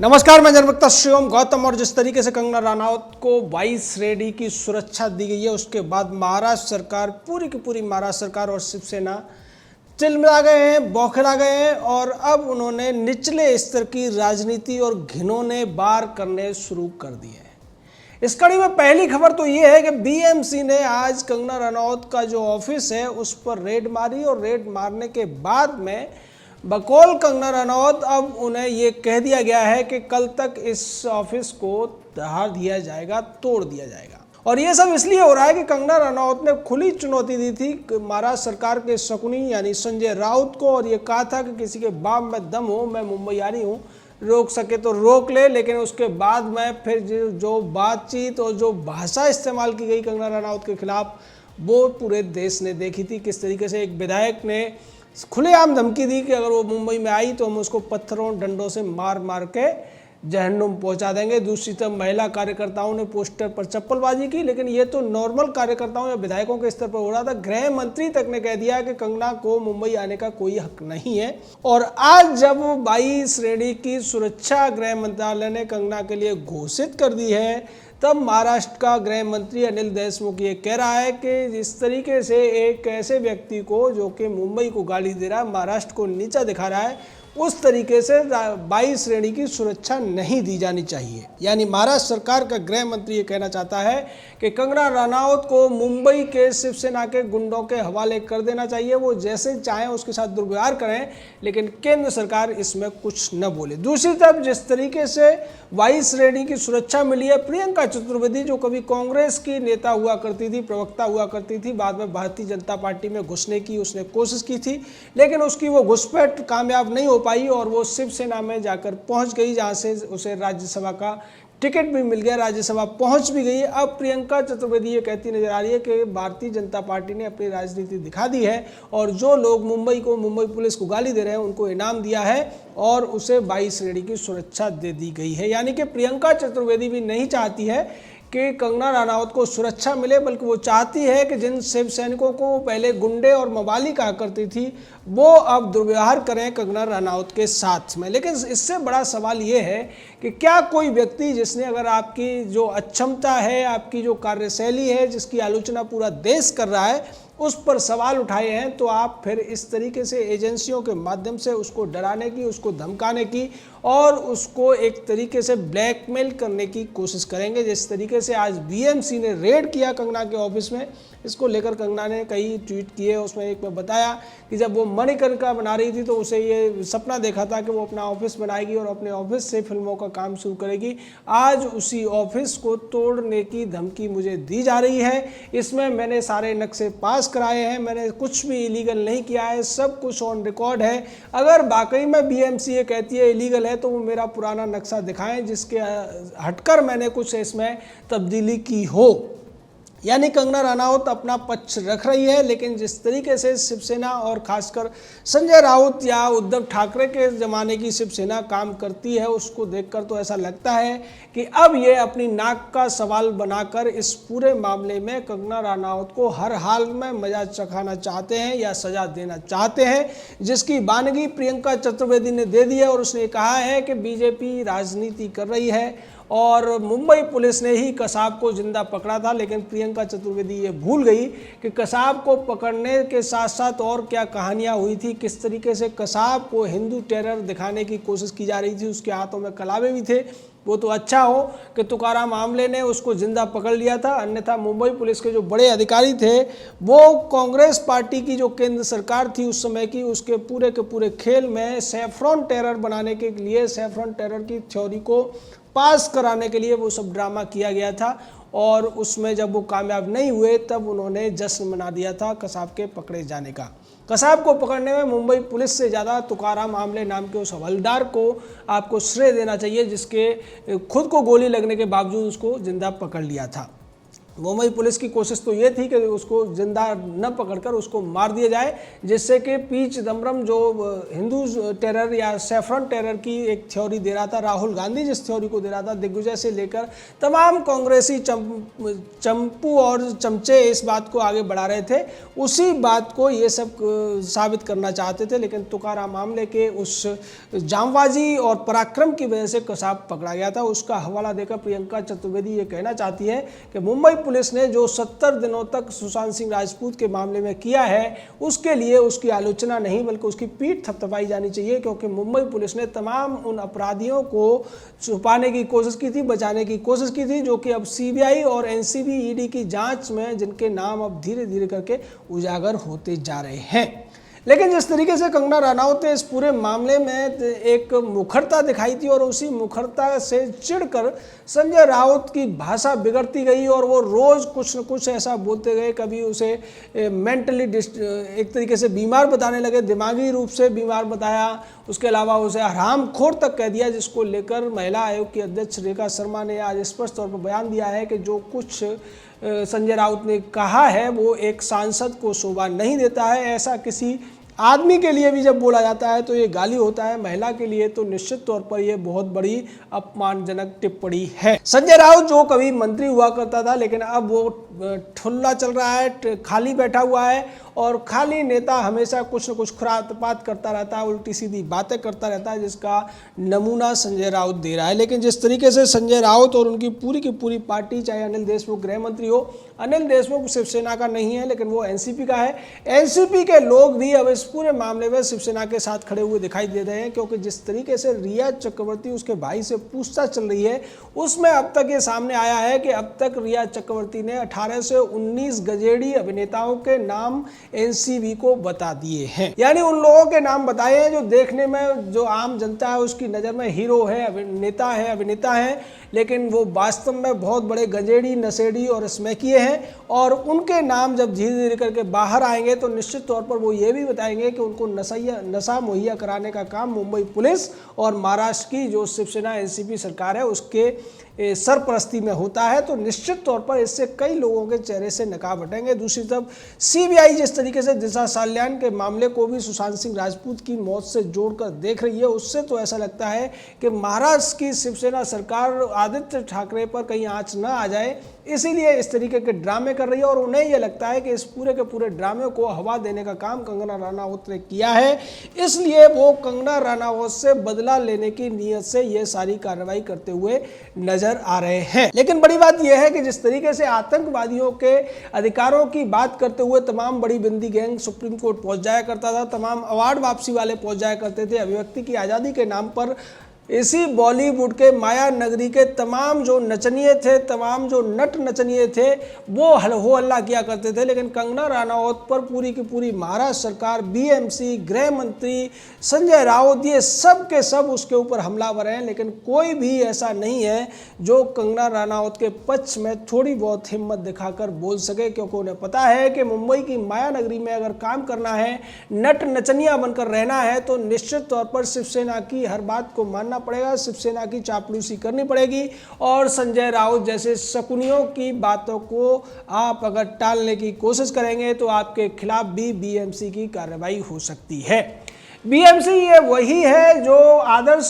नमस्कार, मैं जनवक्ता शिवम गौतम। और जिस तरीके से कंगना रनौत को 22 रेडी की सुरक्षा दी गई है, उसके बाद महाराष्ट्र सरकार, पूरी की पूरी महाराष्ट्र सरकार और शिवसेना चिलमिला गए हैं, बौखला गए हैं और अब उन्होंने निचले स्तर की राजनीति और घिनौने वार करने शुरू कर दिए हैं। इस कड़ी में पहली खबर तो ये है कि बीएमसी ने आज कंगना रनौत का जो ऑफिस है उस पर रेड मारी और रेड मारने के बाद में बकौल कंगना रनौत अब उन्हें ये कह दिया गया है कि कल तक इस ऑफिस को दहा दिया जाएगा, तोड़ दिया जाएगा। और ये सब इसलिए हो रहा है कि कंगना रनौत ने खुली चुनौती दी थी महाराष्ट्र सरकार के शकुनी यानी संजय राउत को, और ये कहा था कि किसी के बाप में दम हो, मैं मुंबई आ रही हूँ, रोक सके तो रोक ले। लेकिन उसके बाद में फिर जो बातचीत और जो भाषा इस्तेमाल की गई कंगना रनौत के खिलाफ, वो पूरे देश ने देखी थी। किस तरीके से एक विधायक ने खुलेआम धमकी दी कि अगर वो मुंबई में आई तो हम उसको पत्थरों डंडों से मार मार के जहन्नुम पहुंचा देंगे। दूसरी तरफ महिला कार्यकर्ताओं ने पोस्टर पर चप्पलबाजी की। लेकिन ये तो नॉर्मल कार्यकर्ताओं या विधायकों के स्तर पर हो रहा था। गृह मंत्री तक ने कह दिया कि कंगना को मुंबई आने का कोई हक नहीं है। और आज जब 22 श्रेणी की सुरक्षा गृह मंत्रालय ने कंगना के लिए घोषित कर दी है, तब महाराष्ट्र का गृह मंत्री अनिल देशमुख ये कह रहा है कि जिस तरीके से एक ऐसे व्यक्ति को जो कि मुंबई को गाली दे रहा है, महाराष्ट्र को नीचा दिखा रहा है, उस तरीके से 22 श्रेणी की सुरक्षा नहीं दी जानी चाहिए। यानी महाराष्ट्र सरकार का गृह मंत्री ये कहना चाहता है कि कंगना रनौत को मुंबई के शिवसेना के गुंडों के हवाले कर देना चाहिए। वो जैसे चाहें उसके साथ दुर्व्यवहार करें, लेकिन केंद्र सरकार इसमें कुछ न बोले। दूसरी तरफ जिस तरीके से 22 श्रेणी की सुरक्षा मिली है, प्रियंका चतुर्वेदी जो कभी कांग्रेस की नेता हुआ करती थी, प्रवक्ता हुआ करती थी, बाद में भारतीय जनता पार्टी में घुसने की उसने कोशिश की थी, लेकिन उसकी वो घुसपैठ कामयाब नहीं हो पाई और वो शिवसेना में जाकर पहुंच गई, जहां से उसे राज्यसभा का टिकट भी मिल गया, राज्यसभा पहुंच भी गई। अब प्रियंका चतुर्वेदी ये कहती नजर आ रही है कि भारतीय जनता पार्टी ने अपनी राजनीति दिखा दी है और जो लोग मुंबई पुलिस को गाली दे रहे हैं उनको इनाम दिया है और उसे 22 श्रेणी की सुरक्षा दे दी गई है। यानी कि प्रियंका चतुर्वेदी भी नहीं चाहती है कि कंगना रनौत को सुरक्षा मिले, बल्कि वो चाहती है कि जिन शिव सैनिकों को पहले गुंडे और मवाली कहा करती थी, वो अब दुर्व्यवहार करें कंगना रनौत के साथ में। लेकिन इससे बड़ा सवाल ये है कि क्या कोई व्यक्ति जिसने अगर आपकी जो अक्षमता है, आपकी जो कार्यशैली है, जिसकी आलोचना पूरा देश कर रहा है, उस पर सवाल उठाए हैं, तो आप फिर इस तरीके से एजेंसियों के माध्यम से उसको डराने की, उसको धमकाने की और उसको एक तरीके से ब्लैकमेल करने की कोशिश करेंगे। जिस तरीके से आज बीएमसी ने रेड किया कंगना के ऑफिस में, इसको लेकर कंगना ने कई ट्वीट किए। उसमें एक में बताया कि जब वो मणिकर्णिका बना रही थी तो उसे ये सपना देखा था कि वो अपना ऑफिस बनाएगी और अपने ऑफिस से फिल्मों का काम शुरू करेगी। आज उसी ऑफिस को तोड़ने की धमकी मुझे दी जा रही है। इसमें मैंने सारे नक्शे पास कराए हैं, मैंने कुछ भी इलीगल नहीं किया है, सब कुछ ऑन रिकॉर्ड है। अगर वाकई में बीएमसी ये कहती है इलीगल है तो वो मेरा पुराना नक्शा दिखाएं जिसके हटकर मैंने कुछ इसमें तब्दीली की हो। यानी कंगना रनौत अपना पक्ष रख रही है, लेकिन जिस तरीके से शिवसेना और खासकर संजय राउत या उद्धव ठाकरे के ज़माने की शिवसेना काम करती है, उसको देखकर तो ऐसा लगता है कि अब ये अपनी नाक का सवाल बनाकर इस पूरे मामले में कंगना रनौत को हर हाल में मजा चखाना चाहते हैं या सजा देना चाहते हैं, जिसकी बानगी प्रियंका चतुर्वेदी ने दे दी है। और उसने कहा है कि बीजेपी राजनीति कर रही है और मुंबई पुलिस ने ही कसाब को जिंदा पकड़ा था। लेकिन प्रियंका चतुर्वेदी ये भूल गई कि कसाब को पकड़ने के साथ साथ और क्या कहानियां हुई थी, किस तरीके से कसाब को हिंदू टेरर दिखाने की कोशिश की जा रही थी। उसके हाथों में कलावे भी थे। वो तो अच्छा हो कि तुकाराम आमले ने उसको जिंदा पकड़ लिया था, अन्यथा मुंबई पुलिस के जो बड़े अधिकारी थे वो कांग्रेस पार्टी की जो केंद्र सरकार थी उस समय की, उसके पूरे के पूरे खेल में सैफ्रॉन टेरर बनाने के लिए, सैफ्रॉन टेरर की थ्योरी को पास कराने के लिए वो सब ड्रामा किया गया था। और उसमें जब वो कामयाब नहीं हुए तब उन्होंने जश्न मना दिया था कसाब के पकड़े जाने का। कसाब को पकड़ने में मुंबई पुलिस से ज़्यादा तुकाराम आमले नाम के उस हवलदार को आपको श्रेय देना चाहिए, जिसके खुद को गोली लगने के बावजूद उसको जिंदा पकड़ लिया था। मुंबई पुलिस की कोशिश तो ये थी कि उसको जिंदा न पकड़कर उसको मार दिया जाए, जिससे कि पी चिदम्बरम जो हिंदू टेरर या सैफरन टेरर की एक थ्योरी दे रहा था, राहुल गांधी जिस थ्योरी को दे रहा था, दिग्विजय से लेकर तमाम कांग्रेसी चंपू और चमचे इस बात को आगे बढ़ा रहे थे, उसी बात को ये सब साबित करना चाहते थे। लेकिन तुकाराम मामले के उस जांबाजी और पराक्रम की वजह से कसाब पकड़ा गया था। उसका हवाला देकर प्रियंका चतुर्वेदी ये कहना चाहती है कि मुंबई पुलिस ने जो 70 दिनों तक सुशांत सिंह राजपूत के मामले में किया है, उसके लिए उसकी आलोचना नहीं बल्कि उसकी पीठ थपथपाई जानी चाहिए, क्योंकि मुंबई पुलिस ने तमाम उन अपराधियों को छुपाने की कोशिश की थी, बचाने की कोशिश की थी, जो कि अब सीबीआई और एनसीबी ईडी की जांच में जिनके नाम अब धीरे धीरे करके उजागर होते जा रहे हैं। लेकिन जिस तरीके से कंगना रनौत ने इस पूरे मामले में एक मुखरता दिखाई थी और उसी मुखरता से चिढ़कर संजय राउत की भाषा बिगड़ती गई और वो रोज़ कुछ न कुछ ऐसा बोलते गए। कभी उसे मेंटली एक तरीके से बीमार बताने लगे, दिमागी रूप से बीमार बताया, उसके अलावा उसे हरामखोर तक कह दिया, जिसको लेकर महिला आयोग की अध्यक्ष रेखा शर्मा ने आज स्पष्ट तौर पर बयान दिया है कि जो कुछ संजय राउत ने कहा है वो एक सांसद को शोभा नहीं देता है। ऐसा किसी आदमी के लिए भी जब बोला जाता है तो ये गाली होता है, महिला के लिए तो निश्चित तौर पर ये बहुत बड़ी अपमानजनक टिप्पणी है। संजय राउत जो कभी मंत्री हुआ करता था, लेकिन अब वो ठुल्ला चल रहा है, खाली बैठा हुआ है और खाली नेता हमेशा कुछ न कुछ खुरापात करता रहता है, उल्टी सीधी बातें करता रहता है, जिसका नमूना संजय राउत दे रहा है। लेकिन जिस तरीके से संजय राउत और उनकी पूरी की पूरी पार्टी, चाहे अनिल देशमुख गृह मंत्री हो, अनिल देशमुख शिवसेना का नहीं है लेकिन वो एनसीपी का है, एनसीपी के लोग भी अब इस पूरे मामले में शिवसेना के साथ खड़े हुए दिखाई दे रहे हैं, क्योंकि जिस तरीके से रिया चक्रवर्ती उसके भाई से पूछताछ चल रही है, उसमें अब तक ये सामने आया है कि अब तक रिया चक्रवर्ती ने 18 से 19 गजेड़ी अभिनेताओं के नाम एनसीबी को बता दिए हैं। यानी उन लोगों के नाम बताए हैं जो देखने में, जो आम जनता है उसकी नज़र में हीरो है, अभिनेता है, लेकिन वो वास्तव में बहुत बड़े गजेड़ी, नशेड़ी और स्मैकिए हैं। और उनके नाम जब धीरे धीरे करके बाहर आएंगे तो निश्चित तौर पर वो ये भी बताएंगे कि उनको नशा मुहैया कराने का काम मुंबई पुलिस और महाराष्ट्र की जो शिवसेना एनसीपी सरकार है उसके सरपरस्ती में होता है। तो निश्चित तौर पर इससे कई लोगों के चेहरे से नकाब हटेंगे। दूसरी तरफ सीबीआई जिस तरीके से दिशा साल्यान के मामले को भी सुशांत सिंह राजपूत की मौत से जोड़कर देख रही है, उससे तो ऐसा लगता है कि महाराष्ट्र की शिवसेना सरकार आदित्य ठाकरे पर कहीं आंच न आ जाए, इसीलिए इस तरीके के ड्रामे कर रही है। और उन्हें यह लगता है कि इस पूरे के पूरे ड्रामे को हवा देने का काम कंगना रनौत ने किया है, इसलिए वो कंगना रनौत से बदला लेने की नीयत से ये सारी कार्रवाई करते हुए नजर आ रहे हैं। लेकिन बड़ी बात यह है कि जिस तरीके से आतंकवादियों के अधिकारों की बात करते हुए तमाम बड़ी बंदी गैंग सुप्रीम कोर्ट पहुंच जाया करता था, तमाम अवार्ड वापसी वाले पहुंच जाया करते थे, अभिव्यक्ति की आज़ादी के नाम पर इसी बॉलीवुड के माया नगरी के तमाम जो नचनिए थे, तमाम जो नट नचनिए थे, वो हो हल्ला किया करते थे। लेकिन कंगना रनौत पर पूरी की पूरी महाराष्ट्र सरकार, बीएमसी, गृह मंत्री, संजय राउत, ये सब के सब उसके ऊपर हमलावर हैं। लेकिन कोई भी ऐसा नहीं है जो कंगना रनौत के पक्ष में थोड़ी बहुत हिम्मत दिखाकर बोल सके, क्योंकि उन्हें पता है कि मुंबई की माया नगरी में अगर काम करना है, नट नचनिया बनकर रहना है, तो निश्चित तौर पर शिवसेना की हर बात को मानना पड़ेगा, शिवसेना की चापलूसी करनी पड़ेगी। और संजय राउत जैसे शकुनियों की बातों को आप अगर टालने की कोशिश करेंगे तो आपके खिलाफ भी बीएमसी की कार्रवाई हो सकती है। बीएमसी ये वही है जो आदर्श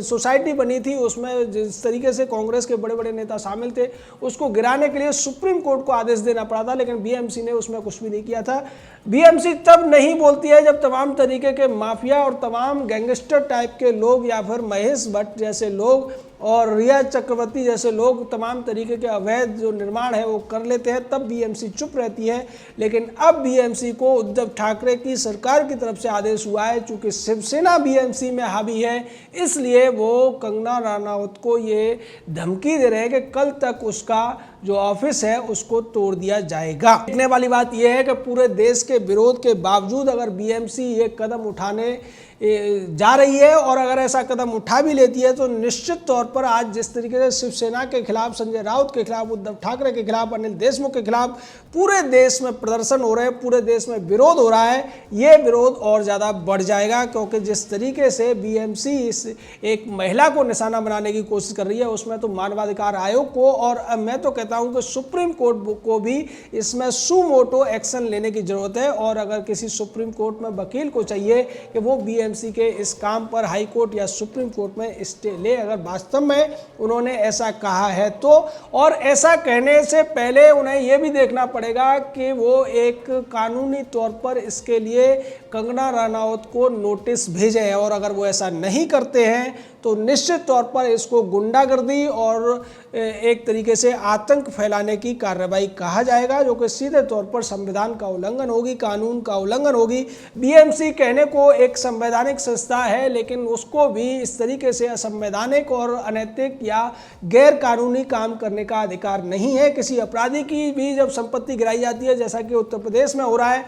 सोसाइटी बनी थी, उसमें जिस तरीके से कांग्रेस के बड़े बड़े नेता शामिल थे, उसको गिराने के लिए सुप्रीम कोर्ट को आदेश देना पड़ा था, लेकिन बीएमसी ने उसमें कुछ भी नहीं किया था। बीएमसी तब नहीं बोलती है जब तमाम तरीके के माफिया और तमाम गैंगस्टर टाइप के लोग या फिर महेश भट्ट जैसे लोग और रिया चक्रवर्ती जैसे लोग तमाम तरीके के अवैध जो निर्माण है वो कर लेते हैं, तब बीएमसी चुप रहती है। लेकिन अब बीएमसी को उद्धव ठाकरे की सरकार की तरफ से आदेश हुआ है, चूंकि शिवसेना बीएमसी में हावी है, इसलिए वो कंगना रनौत को ये धमकी दे रहे हैं कि कल तक उसका जो ऑफिस है उसको तोड़ दिया जाएगा। देखने वाली बात यह है कि पूरे देश के विरोध के बावजूद अगर बीएमसी ये कदम उठाने जा रही है और अगर ऐसा कदम उठा भी लेती है तो निश्चित तौर पर आज जिस तरीके से शिवसेना के खिलाफ, संजय राउत के खिलाफ, उद्धव ठाकरे के खिलाफ, अनिल देशमुख के खिलाफ पूरे देश में प्रदर्शन हो रहे हैं, पूरे देश में विरोध हो रहा है, ये विरोध और ज़्यादा बढ़ जाएगा। क्योंकि जिस तरीके से बीएमसी इस एक महिला को निशाना बनाने की कोशिश कर रही है, उसमें तो मानवाधिकार आयोग को और मैं तो कहता हूं कि सुप्रीम कोर्ट को भी इसमें सुमोटो एक्शन लेने की जरूरत है। और अगर किसी सुप्रीम कोर्ट में वकील को चाहिए कि वो बीएमसी के इस काम पर हाई कोर्ट या सुप्रीम कोर्ट में स्टे ले, अगर वास्तव में उन्होंने ऐसा कहा है तो। और ऐसा कहने से पहले उन्हें यह भी देखना पड़ेगा कि वो एक कानूनी तौर पर इसके लिए कंगना रनौत को नोटिस भेजें, और अगर वो ऐसा नहीं करते हैं तो निश्चित तौर पर इसको गुंडागर्दी और एक तरीके से आतंक फैलाने की कार्रवाई कहा जाएगा, जो कि सीधे तौर पर संविधान का उल्लंघन होगी, कानून का उल्लंघन होगी। बीएमसी कहने को एक संवैधानिक संस्था है, लेकिन उसको भी इस तरीके से असंवैधानिक और अनैतिक या गैर कानूनी काम करने का अधिकार नहीं है। किसी अपराधी की भी जब संपत्ति गिराई जाती है, जैसा कि उत्तर प्रदेश में हो रहा है,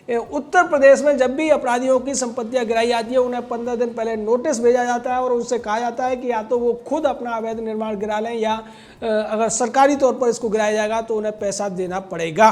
उत्तर प्रदेश में जब भी अपराधियों की संपत्तियां गिराई जाती है, उन्हें 15 दिन पहले नोटिस भेजा जाता है और उनसे कहा जाता है कि या तो वो खुद अपना अवैध निर्माण गिरा लें या अगर सरकारी तौर पर इसको गिराया जाएगा तो उन्हें पैसा देना पड़ेगा।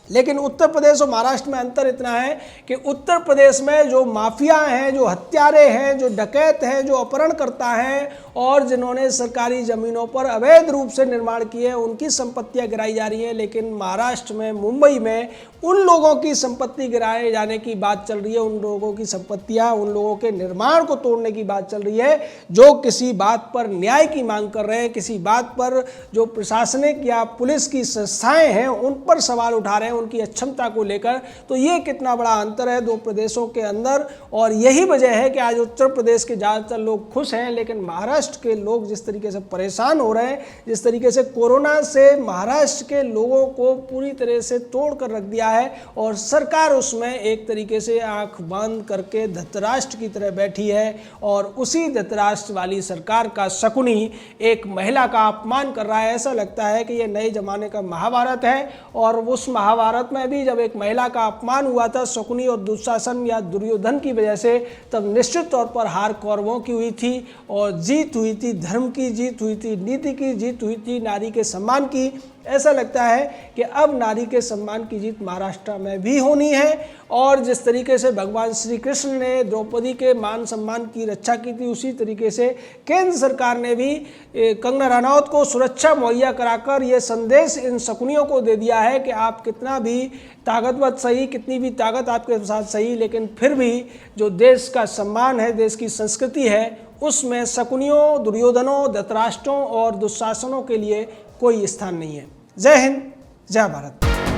लेकिन उत्तर प्रदेश और महाराष्ट्र में अंतर इतना है कि उत्तर प्रदेश में जो माफिया हैं, जो हत्यारे हैं, जो डकैत हैं, जो अपहरणकर्ता हैं और जिन्होंने सरकारी ज़मीनों पर अवैध रूप से निर्माण किए, उनकी संपत्तियां गिराई जा रही हैं। लेकिन महाराष्ट्र में, मुंबई में उन लोगों की संपत्ति गिराए जाने की बात चल रही है, उन लोगों की संपत्तियां, उन लोगों के निर्माण को तोड़ने की बात चल रही है जो किसी बात पर न्याय की मांग कर रहे हैं, किसी बात पर जो प्रशासनिक या पुलिस की संस्थाएं हैं उन पर सवाल उठा रहे हैं, उनकी अक्षमता को लेकर। तो ये कितना बड़ा अंतर है दो प्रदेशों के अंदर, और यही वजह है कि आज उत्तर प्रदेश के ज़्यादातर लोग खुश हैं, लेकिन महाराष्ट्र के लोग जिस तरीके से परेशान हो रहे हैं, जिस तरीके से कोरोना से महाराष्ट्र के लोगों को पूरी तरह से तोड़ कर रख दिया है और सरकार उसमें एक तरीके से आंख बंद करके धृतराष्ट्र की तरह बैठी है। और उसी धृतराष्ट्र वाली सरकार का शकुनी एक महिला का अपमान कर रहा है। ऐसा लगता है कि ये नए जमाने का महाभारत है, और उस महाभारत में भी जब एक महिला का अपमान हुआ था शकुनी और दुशासन या दुर्योधन की वजह से, तब निश्चित तौर पर हार कौरवों की हुई थी और जीत हुई थी, धर्म की जीत हुई थी, नीति की जीत हुई थी, नारी के सम्मान की। ऐसा लगता है कि अब नारी के सम्मान की जीत महाराष्ट्र में भी होनी है। और जिस तरीके से भगवान श्री कृष्ण ने द्रौपदी के मान सम्मान की रक्षा की थी, उसी तरीके से केंद्र सरकार ने भी कंगना रनौत को सुरक्षा मुहैया कराकर ये संदेश इन शकुनियों को दे दिया है कि आप कितना भी ताकतवर सही, कितनी भी ताकत आपके साथ सही, लेकिन फिर भी जो देश का सम्मान है, देश की संस्कृति है, उसमें शकुनियों, दुर्योधनों, धृतराष्ट्रों और दुशासनों के लिए कोई स्थान नहीं है। जय हिंद, जय भारत।